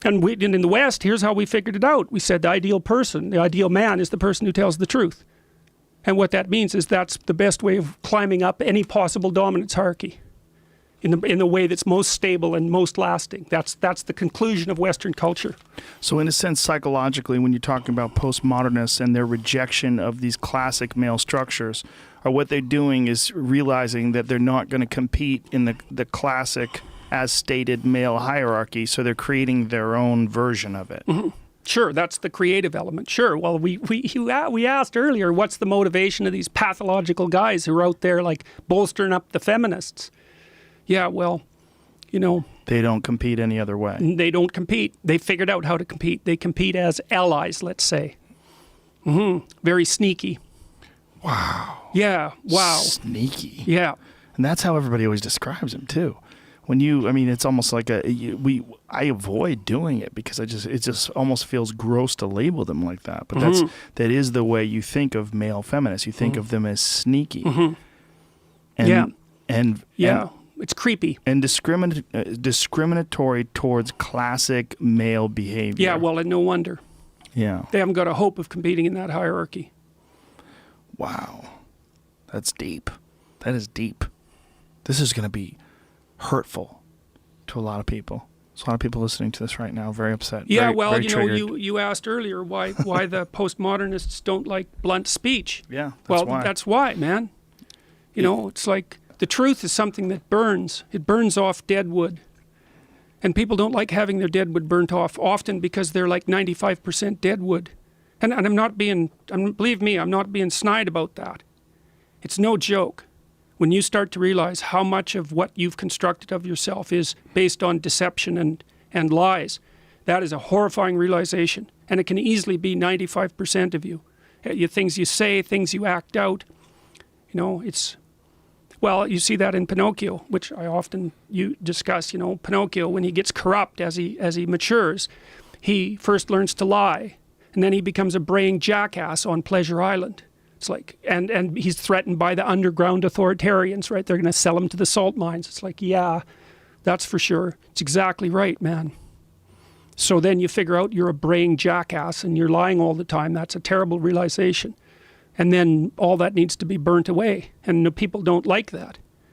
And in the West, here's how we figured it out. We said the ideal person, the ideal man, is the person who tells the truth. And what that means is that's the best way of climbing up any possible dominance hierarchy in the way that's most stable and most lasting. That's the conclusion of Western culture. So in a sense, psychologically, when you're talking about postmodernists and their rejection of these classic male structures, or what they're doing is realizing that they're not going to compete in the classic as stated male hierarchy, so they're creating their own version of it. Mm-hmm. Sure, that's the creative element. Sure. Well, we asked earlier, what's the motivation of these pathological guys who are out there like bolstering up the feminists? Yeah, well, you know, they don't compete any other way. They don't compete. They figured out how to compete. They compete as allies, let's say. Very sneaky. Wow. Yeah. Wow. Sneaky. Yeah. And that's how everybody always describes him too. When I mean, it's almost like I avoid doing it because it just almost feels gross to label them like that. But that is the way you think of male feminists. You think of them as sneaky. And it's creepy and discriminatory towards classic male behavior. Yeah, well, and no wonder. Yeah, they haven't got a hope of competing in that hierarchy. Wow, that's deep. That is deep. This is going to be hurtful to a lot of people. There's a lot of people listening to this right now, very upset. Yeah, very you know, you asked earlier why the postmodernists don't like blunt speech. Yeah, that's why, man. You know, it's like the truth is something that burns. It burns off dead wood. And people don't like having their dead wood burnt off, often because they're like 95% dead wood. And believe me, I'm not being snide about that. It's no joke. When you start to realize how much of what you've constructed of yourself is based on deception and lies, that is a horrifying realization. And it can easily be 95% of you. Things you say, things you act out. You know, well, you see that in Pinocchio, which I often discuss. You know, Pinocchio, when he gets corrupt as he matures, he first learns to lie, and then he becomes a braying jackass on Pleasure Island. It's like, and he's threatened by the underground authoritarians, right? They're going to sell him to the salt mines. It's like, yeah, that's for sure. It's exactly right, man. So then you figure out you're a braying jackass and you're lying all the time. That's a terrible realization. And then all that needs to be burnt away. And people don't like that.